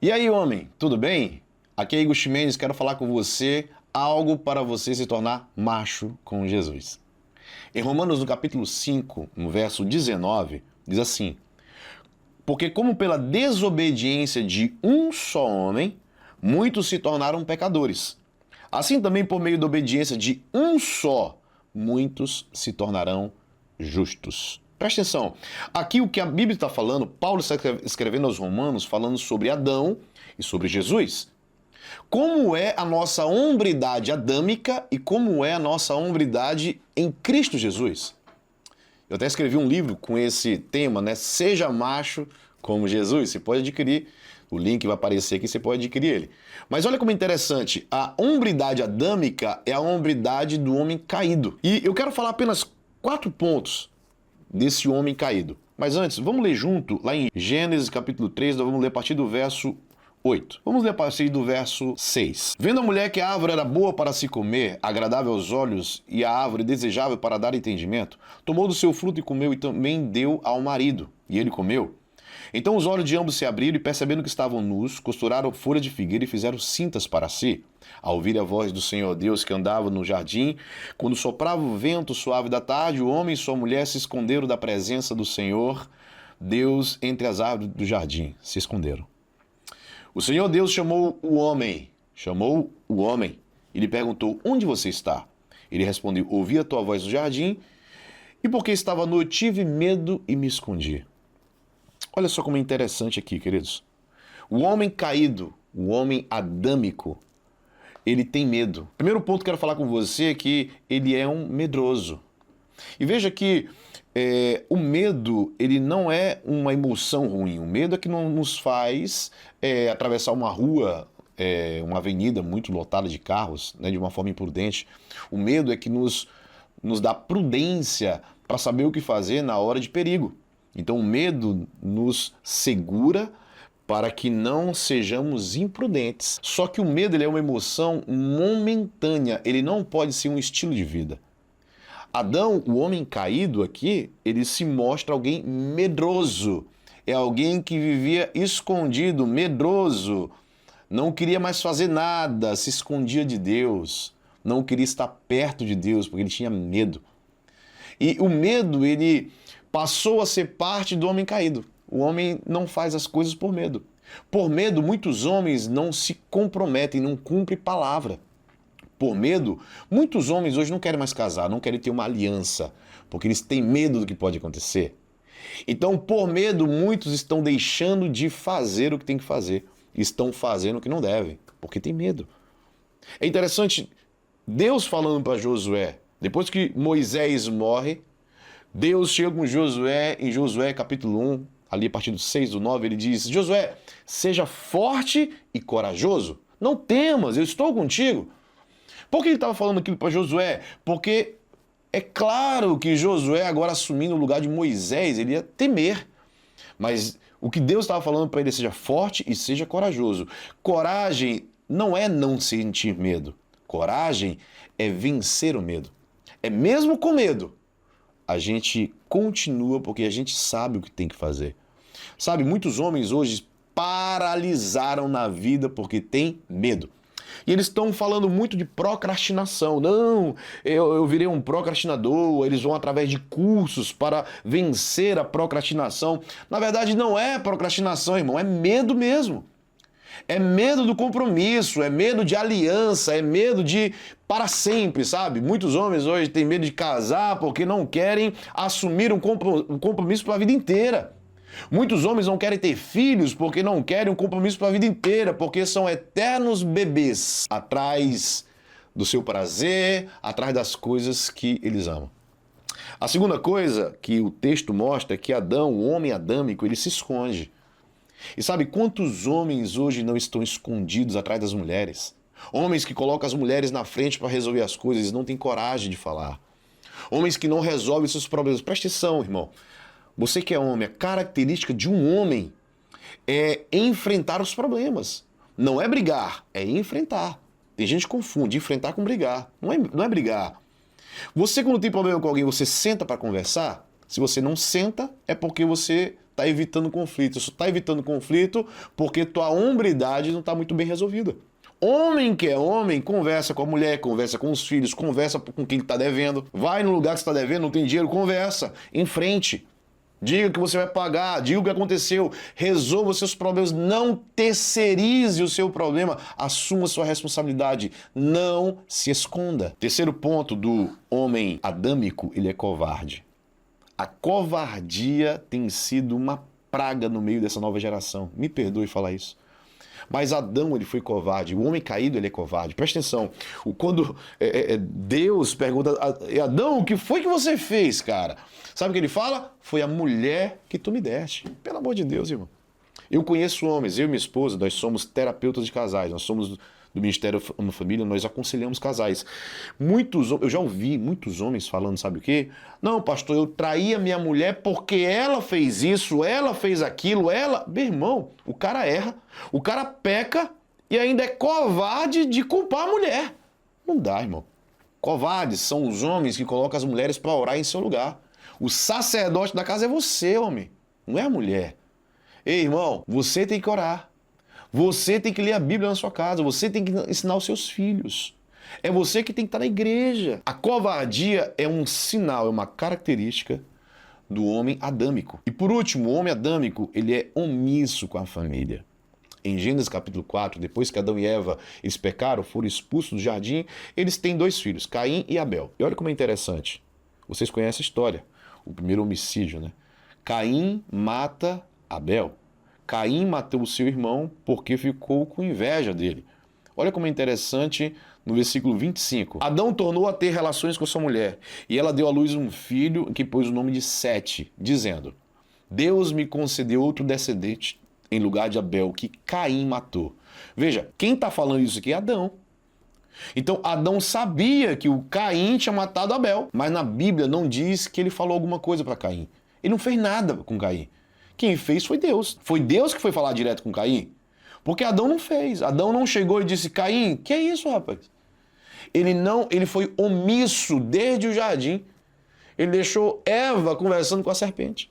E aí, homem, tudo bem? Aqui é Igor Ximenes, quero falar com você algo para você se tornar macho com Jesus. Em Romanos, no capítulo 5, no verso 19, diz assim: porque como pela desobediência de um só homem, muitos se tornaram pecadores, assim também por meio da obediência de um só, muitos se tornarão justos. Presta atenção, aqui o que a Bíblia está falando, Paulo está escrevendo aos Romanos, falando sobre Adão e sobre Jesus. Como é a nossa hombridade adâmica e como é a nossa hombridade em Cristo Jesus. Eu até escrevi um livro com esse tema, né? Seja macho como Jesus. Você pode adquirir, o link vai aparecer aqui, você pode adquirir ele. Mas olha como é interessante, a hombridade adâmica é a hombridade do homem caído. E eu quero falar apenas 4 pontos desse homem caído. Mas antes, vamos ler junto, lá em Gênesis capítulo 3, nós vamos ler a partir do verso 8. Vamos ler a partir do verso 6. Vendo a mulher que a árvore era boa para se comer, agradável aos olhos, e a árvore desejável para dar entendimento, tomou do seu fruto e comeu, e também deu ao marido, e ele comeu. Então os olhos de ambos se abriram, e percebendo que estavam nus, costuraram folha de figueira e fizeram cintas para si. Ao ouvir a voz do Senhor Deus que andava no jardim, quando soprava o vento suave da tarde, o homem e sua mulher se esconderam da presença do Senhor Deus entre as árvores do jardim. Se esconderam. O Senhor Deus chamou o homem, e lhe perguntou: onde você está? Ele respondeu: ouvi a tua voz no jardim, e porque estava nu, eu tive medo e me escondi. Olha só como é interessante aqui, queridos. O homem caído, o homem adâmico, ele tem medo. Primeiro ponto que quero falar com você é que ele é um medroso. E veja que o medo, ele não é uma emoção ruim. O medo é que não nos faz atravessar uma rua, uma avenida muito lotada de carros, né, de uma forma imprudente. O medo é que nos dá prudência para saber o que fazer na hora de perigo. Então o medo nos segura para que não sejamos imprudentes. Só que o medo, ele é uma emoção momentânea, ele não pode ser um estilo de vida. Adão, o homem caído aqui, ele se mostra alguém medroso. É alguém que vivia escondido, medroso. Não queria mais fazer nada, se escondia de Deus. Não queria estar perto de Deus, porque ele tinha medo. E o medo, ele passou a ser parte do homem caído. O homem não faz as coisas por medo. Por medo, muitos homens não se comprometem, não cumprem palavra. Por medo, muitos homens hoje não querem mais casar, não querem ter uma aliança, porque eles têm medo do que pode acontecer. Então, por medo, muitos estão deixando de fazer o que tem que fazer. Estão fazendo o que não devem, porque tem medo. É interessante, Deus falando para Josué, depois que Moisés morre, Deus chega com Josué, em Josué capítulo 1, ali a partir do 6, do 9, ele diz: Josué, seja forte e corajoso, não temas, eu estou contigo. Por que ele estava falando aquilo para Josué? Porque é claro que Josué, agora assumindo o lugar de Moisés, ele ia temer. Mas o que Deus estava falando para ele: seja forte e seja corajoso. Coragem não é não sentir medo. Coragem é vencer o medo. É mesmo com medo, a gente continua porque a gente sabe o que tem que fazer. Sabe, muitos homens hoje paralisaram na vida porque têm medo. E eles estão falando muito de procrastinação. Não, eu virei um procrastinador. Eles vão através de cursos para vencer a procrastinação. Na verdade, não é procrastinação, irmão, é medo mesmo. É medo do compromisso, é medo de aliança, é medo de para sempre, sabe? Muitos homens hoje têm medo de casar porque não querem assumir um compromisso para a vida inteira. Muitos homens não querem ter filhos porque não querem um compromisso para a vida inteira, porque são eternos bebês atrás do seu prazer, atrás das coisas que eles amam. A segunda coisa que o texto mostra é que Adão, o homem adâmico, ele se esconde. E sabe quantos homens hoje não estão escondidos atrás das mulheres? Homens que colocam as mulheres na frente para resolver as coisas, não têm coragem de falar. Homens que não resolvem seus problemas. Presta atenção, irmão. Você que é homem, a característica de um homem é enfrentar os problemas. Não é brigar, é enfrentar. Tem gente que confunde enfrentar com brigar. Não é brigar. Você, quando tem problema com alguém, você senta para conversar? Se você não senta, é porque você está evitando conflito. Você está evitando conflito porque tua hombridade não está muito bem resolvida. Homem que é homem, conversa com a mulher, conversa com os filhos, conversa com quem está devendo. Vai no lugar que você está devendo, não tem dinheiro, conversa. Em frente. Diga que você vai pagar, diga o que aconteceu, resolva os seus problemas, não terceirize o seu problema, assuma sua responsabilidade, não se esconda. Terceiro ponto do homem adâmico, ele é covarde. A covardia tem sido uma praga no meio dessa nova geração. Me perdoe falar isso. Mas Adão, ele foi covarde. O homem caído, ele é covarde. Presta atenção. Quando Deus pergunta a Adão, o que foi que você fez, cara? Sabe o que ele fala? Foi a mulher que tu me deste. Pelo amor de Deus, irmão. Eu conheço homens, eu e minha esposa, nós somos terapeutas de casais. Nós somos do Ministério Uma Família, nós aconselhamos casais. Eu já ouvi muitos homens falando, sabe o quê? Não, pastor, eu traí a minha mulher porque ela fez isso, ela fez aquilo, ela... Meu irmão, o cara erra, o cara peca e ainda é covarde de culpar a mulher. Não dá, irmão. Covardes são os homens que colocam as mulheres para orar em seu lugar. O sacerdote da casa é você, homem, não é a mulher. Ei, irmão, você tem que orar. Você tem que ler a Bíblia na sua casa, você tem que ensinar os seus filhos. É você que tem que estar na igreja. A covardia é um sinal, é uma característica do homem adâmico. E por último, o homem adâmico, ele é omisso com a família. Em Gênesis capítulo 4, depois que Adão e Eva eles pecaram, foram expulsos do jardim, eles têm 2 filhos, Caim e Abel. E olha como é interessante. Vocês conhecem a história, o primeiro homicídio, né? Caim mata Abel. Caim matou o seu irmão porque ficou com inveja dele. Olha como é interessante no versículo 25. Adão tornou a ter relações com sua mulher, e ela deu à luz um filho que pôs o nome de Sete, dizendo: Deus me concedeu outro descendente em lugar de Abel, que Caim matou. Veja, quem está falando isso aqui é Adão. Então Adão sabia que o Caim tinha matado Abel, mas na Bíblia não diz que ele falou alguma coisa para Caim. Ele não fez nada com Caim. Quem fez foi Deus. Foi Deus que foi falar direto com Caim. Porque Adão não fez. Adão não chegou e disse: Caim, que é isso, rapaz? Ele foi omisso desde o jardim. Ele deixou Eva conversando com a serpente.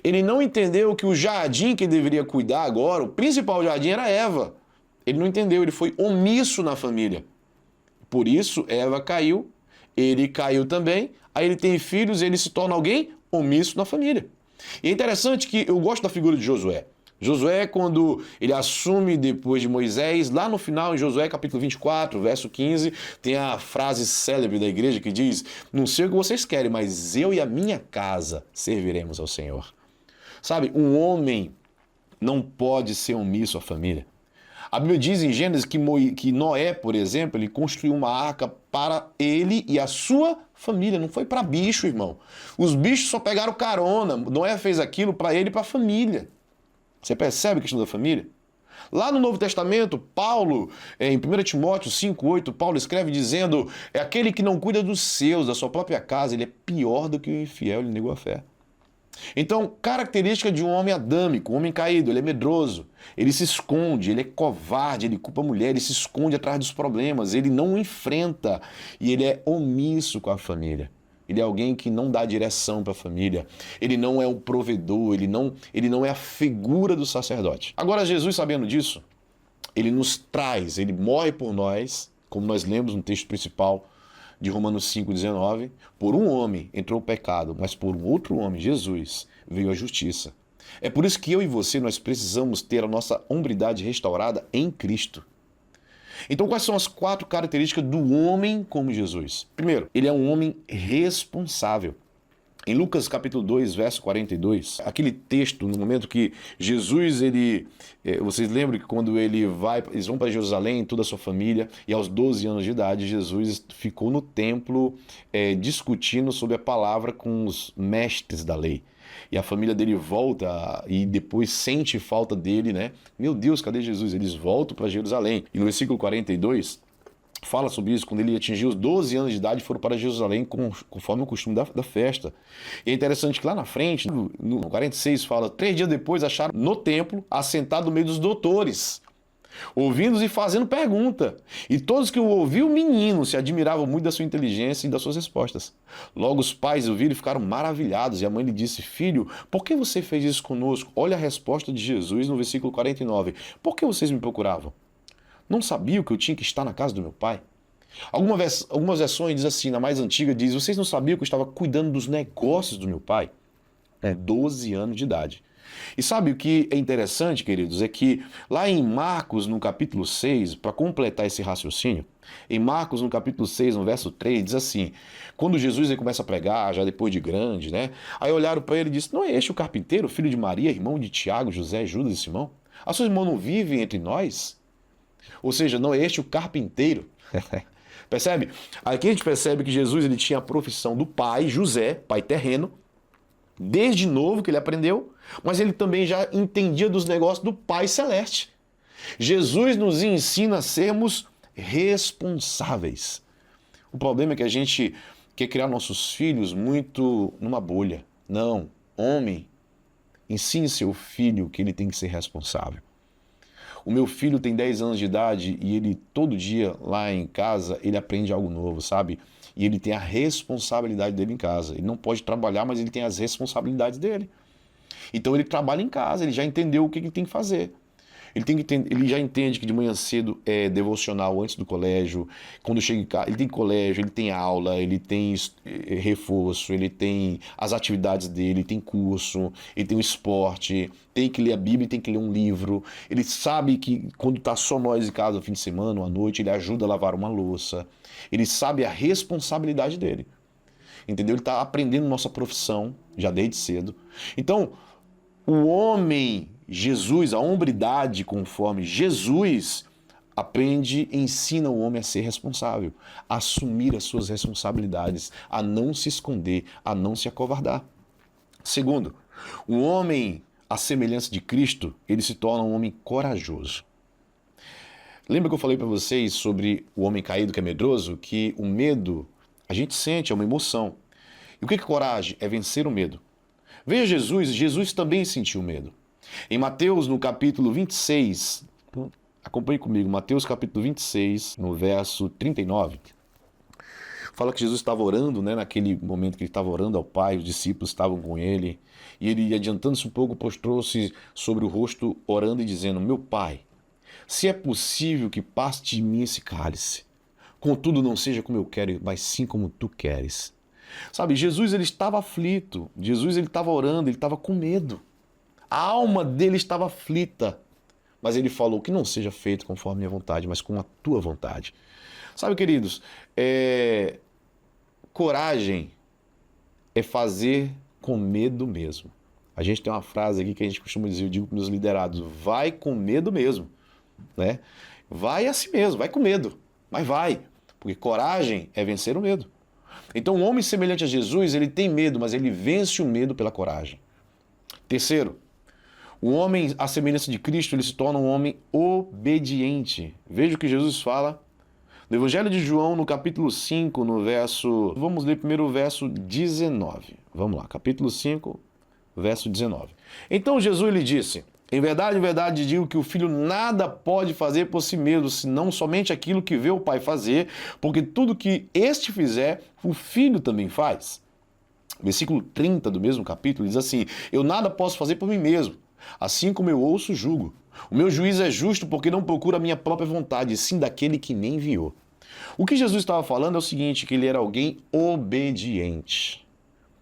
Ele não entendeu que o jardim que ele deveria cuidar agora, o principal jardim, era Eva. Ele não entendeu, ele foi omisso na família. Por isso, Eva caiu, ele caiu também, aí ele tem filhos e ele se torna alguém omisso na família. E é interessante que eu gosto da figura de Josué. Josué, quando ele assume depois de Moisés, lá no final, em Josué capítulo 24, verso 15, tem a frase célebre da igreja que diz: não sei o que vocês querem, mas eu e a minha casa serviremos ao Senhor. Sabe, um homem não pode ser omisso à família. A Bíblia diz em Gênesis que Noé, por exemplo, ele construiu uma arca para ele e a sua família. Não foi para bicho, irmão. Os bichos só pegaram carona. Noé fez aquilo para ele e para a família. Você percebe a questão da família? Lá no Novo Testamento, Paulo, em 1 Timóteo 5,8, Paulo escreve dizendo: é aquele que não cuida dos seus, da sua própria casa, ele é pior do que o infiel, ele negou a fé. Então, característica de um homem adâmico, um homem caído, ele é medroso, ele se esconde, ele é covarde, ele culpa a mulher, ele se esconde atrás dos problemas, ele não enfrenta e ele é omisso com a família. Ele é alguém que não dá direção para a família, ele não é o provedor, ele não é a figura do sacerdote. Agora, Jesus, sabendo disso, ele nos traz, ele morre por nós, como nós lemos no texto principal de Romanos 5,19, por um homem entrou o pecado, mas por um outro homem, Jesus, veio a justiça. É por isso que eu e você, nós precisamos ter a nossa hombridade restaurada em Cristo. Então, quais são as 4 características do homem como Jesus? Primeiro, ele é um homem responsável. Em Lucas capítulo 2, verso 42, aquele texto, no momento que Jesus, vocês lembram que quando eles vão para Jerusalém, toda a sua família, e aos 12 anos de idade, Jesus ficou no templo discutindo sobre a palavra com os mestres da lei. E a família dele volta e depois sente falta dele, né? Meu Deus, cadê Jesus? Eles voltam para Jerusalém. E no versículo 42... fala sobre isso, quando ele atingiu os 12 anos de idade, foram para Jerusalém conforme o costume da festa. E é interessante que lá na frente, no 46, fala: 3 dias depois acharam no templo, assentado no meio dos doutores. ouvindo-os e fazendo pergunta. E todos que o ouviam, menino, se admiravam muito da sua inteligência e das suas respostas. Logo os pais o viram e ficaram maravilhados. E a mãe lhe disse: filho, por que você fez isso conosco? Olha a resposta de Jesus no versículo 49. Por que vocês me procuravam? Não sabiam que eu tinha que estar na casa do meu pai? Algumas versões diz assim, na mais antiga diz: vocês não sabiam que eu estava cuidando dos negócios do meu pai? 12 anos de idade. E sabe o que é interessante, queridos? É que lá em Marcos, no capítulo 6, para completar esse raciocínio, em Marcos, no capítulo 6, no verso 3, diz assim: quando Jesus ele começa a pregar, já depois de grande, né? Aí olharam para ele e disse: não é este o carpinteiro, filho de Maria, irmão de Tiago, José, Judas e Simão? As suas irmãos não vivem entre nós? Ou seja, não é este o carpinteiro? Percebe? Aqui a gente percebe que Jesus ele tinha a profissão do pai, José, pai terreno, desde novo que ele aprendeu, mas ele também já entendia dos negócios do Pai Celeste. Jesus nos ensina a sermos responsáveis. O problema é que a gente quer criar nossos filhos muito numa bolha. Não, homem, ensine seu filho que ele tem que ser responsável. O meu filho tem 10 anos de idade e ele todo dia lá em casa, ele aprende algo novo, sabe? E ele tem a responsabilidade dele em casa. Ele não pode trabalhar, mas ele tem as responsabilidades dele. Então ele trabalha em casa, ele já entendeu o que ele tem que fazer. Ele já entende que de manhã cedo é devocional antes do colégio. Quando chega em casa, ele tem colégio, ele tem aula, ele tem reforço, ele tem as atividades dele, tem curso, ele tem o esporte, tem que ler a Bíblia, tem que ler um livro. Ele sabe que quando está só nós em casa no fim de semana ou à noite, ele ajuda a lavar uma louça. Ele sabe a responsabilidade dele. Entendeu? Ele está aprendendo nossa profissão já desde cedo. Então, o homem, Jesus, a hombridade conforme Jesus aprende e ensina o homem a ser responsável, a assumir as suas responsabilidades, a não se esconder, a não se acovardar. Segundo, o homem, à semelhança de Cristo, ele se torna um homem corajoso. Lembra que eu falei para vocês sobre o homem caído que é medroso? Que o medo, a gente sente, é uma emoção. E o que é coragem? É vencer o medo. Veja Jesus também sentiu medo. Em Mateus, no capítulo 26, acompanhe comigo, Mateus capítulo 26, no verso 39, fala que Jesus estava orando, né, naquele momento que ele estava orando ao Pai, os discípulos estavam com ele, e ele, adiantando-se um pouco, prostrou-se sobre o rosto, orando e dizendo: meu Pai, se é possível que passe de mim esse cálice, contudo não seja como eu quero, mas sim como tu queres. Sabe, Jesus ele estava aflito, Jesus ele estava orando, ele estava com medo. A alma dele estava aflita, mas ele falou: que não seja feito conforme a minha vontade, mas com a tua vontade. Sabe, queridos, coragem é fazer com medo mesmo. A gente tem uma frase aqui que a gente costuma dizer, eu digo para os liderados: vai com medo mesmo, né? Vai assim mesmo, vai com medo, mas vai, porque coragem é vencer o medo. Então, um homem semelhante a Jesus, ele tem medo, mas ele vence o medo pela coragem. Terceiro, o homem, à semelhança de Cristo, ele se torna um homem obediente. Veja o que Jesus fala no Evangelho de João, no capítulo 5, no verso... Vamos ler primeiro o verso 19. Vamos lá, capítulo 5, verso 19. Então Jesus lhe disse: em verdade, digo que o filho nada pode fazer por si mesmo, senão somente aquilo que vê o pai fazer, porque tudo que este fizer, o filho também faz. Versículo 30 do mesmo capítulo diz assim: eu nada posso fazer por mim mesmo, assim como eu ouço, julgo. O meu juízo é justo porque não procura a minha própria vontade, sim daquele que me enviou. O que Jesus estava falando é o seguinte, que ele era alguém obediente.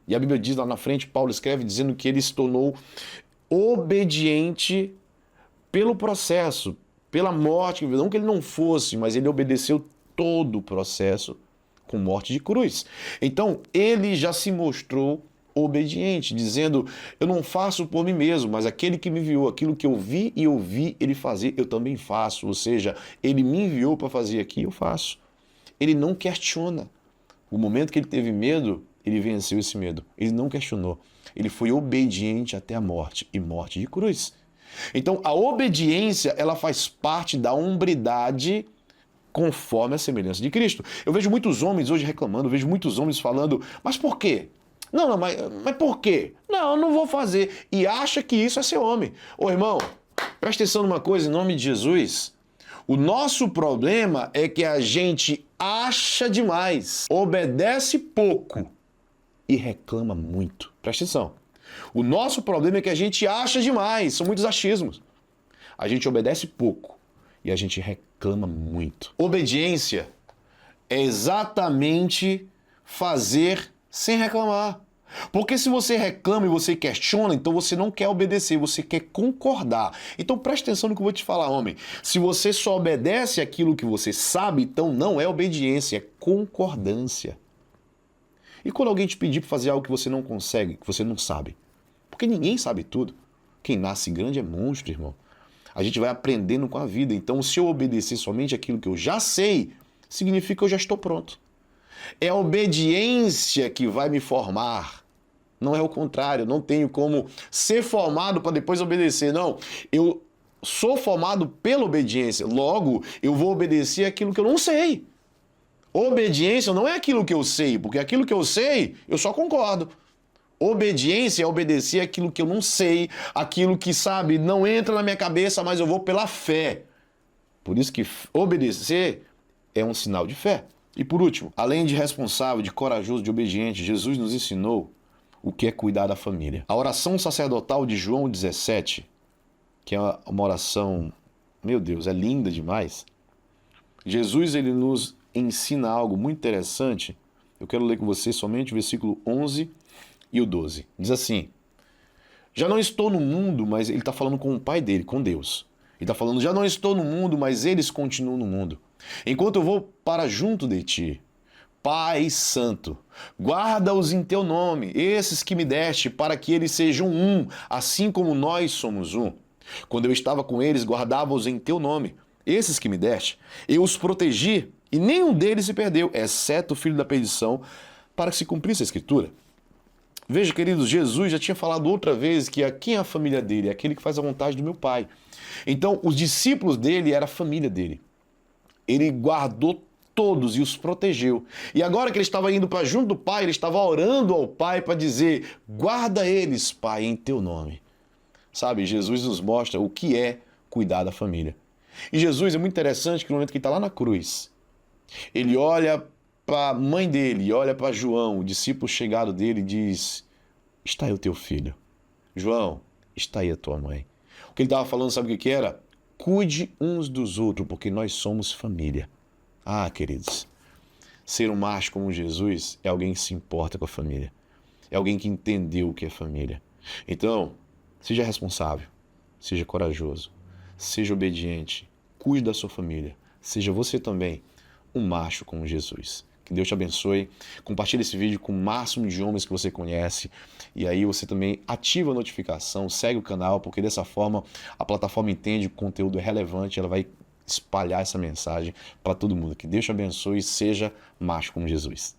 E a Bíblia diz lá na frente, Paulo escreve dizendo que ele se tornou obediente pelo processo, pela morte, não que ele não fosse, mas ele obedeceu todo o processo com morte de cruz. Então, ele já se mostrou obediente, dizendo: eu não faço por mim mesmo, mas aquele que me enviou, aquilo que eu vi e ouvi ele fazer, eu também faço. Ou seja, ele me enviou para fazer aqui, eu faço. Ele não questiona. O momento que ele teve medo, ele venceu esse medo. Ele não questionou. Ele foi obediente até a morte, e morte de cruz. Então, a obediência, ela faz parte da hombridade conforme a semelhança de Cristo. Eu vejo muitos homens hoje reclamando, eu vejo muitos homens falando: mas por quê? Não, mas por quê? Não, eu não vou fazer. E acha que isso é ser homem. Ô irmão, presta atenção numa coisa, em nome de Jesus. O nosso problema é que a gente acha demais, obedece pouco e reclama muito. Presta atenção. O nosso problema é que a gente acha demais, são muitos achismos. A gente obedece pouco e a gente reclama muito. Obediência é exatamente fazer sem reclamar. Porque se você reclama e você questiona, então você não quer obedecer, você quer concordar. Então preste atenção no que eu vou te falar, homem. Se você só obedece aquilo que você sabe, então não é obediência, é concordância. E quando alguém te pedir para fazer algo que você não consegue, que você não sabe? Porque ninguém sabe tudo. Quem nasce grande é monstro, irmão. A gente vai aprendendo com a vida. Então, se eu obedecer somente aquilo que eu já sei, significa que eu já estou pronto. É a obediência que vai me formar. Não é o contrário. Não tenho como ser formado para depois obedecer. Não. Eu sou formado pela obediência. Logo, eu vou obedecer aquilo que eu não sei. Obediência não é aquilo que eu sei, porque aquilo que eu sei, eu só concordo. Obediência é obedecer aquilo que eu não sei, aquilo que, sabe, não entra na minha cabeça, mas eu vou pela fé. Por isso que obedecer é um sinal de fé. E por último, além de responsável, de corajoso, de obediente, Jesus nos ensinou o que é cuidar da família. A oração sacerdotal de João 17, que é uma oração, meu Deus, é linda demais. Jesus, ele nos ensina algo muito interessante. Eu quero ler com você somente o versículo 11 e o 12. Diz assim: já não estou no mundo, mas ele está falando com o Pai dele, com Deus. Ele está falando, já não estou no mundo, mas eles continuam no mundo. Enquanto eu vou para junto de ti, Pai Santo, guarda-os em teu nome, esses que me deste, para que eles sejam um, assim como nós somos um. Quando eu estava com eles, guardava-os em teu nome, esses que me deste. Eu os protegi e nenhum deles se perdeu, exceto o filho da perdição, para que se cumprisse a Escritura. Veja, queridos, Jesus já tinha falado outra vez que quem é a família dele? É aquele que faz a vontade do meu Pai. Então, os discípulos dele era a família dele. Ele guardou todos e os protegeu. E agora que ele estava indo para junto do Pai, ele estava orando ao Pai para dizer: guarda eles, Pai, em teu nome. Sabe, Jesus nos mostra o que é cuidar da família. E Jesus é muito interessante que no momento que ele está lá na cruz, ele olha para a mãe dele, olha para João, o discípulo chegado dele, e diz: está aí o teu filho. João, está aí a tua mãe. O que ele estava falando, sabe o que era? Cuide uns dos outros, porque nós somos família. Ah, queridos, ser um macho como Jesus é alguém que se importa com a família. É alguém que entendeu o que é família. Então, seja responsável, seja corajoso, seja obediente, cuide da sua família. Seja você também um macho como Jesus. Que Deus te abençoe. Compartilhe esse vídeo com o máximo de homens que você conhece. E aí você também ativa a notificação, segue o canal, porque dessa forma a plataforma entende que o conteúdo é relevante, ela vai espalhar essa mensagem para todo mundo. Que Deus te abençoe e seja macho como Jesus.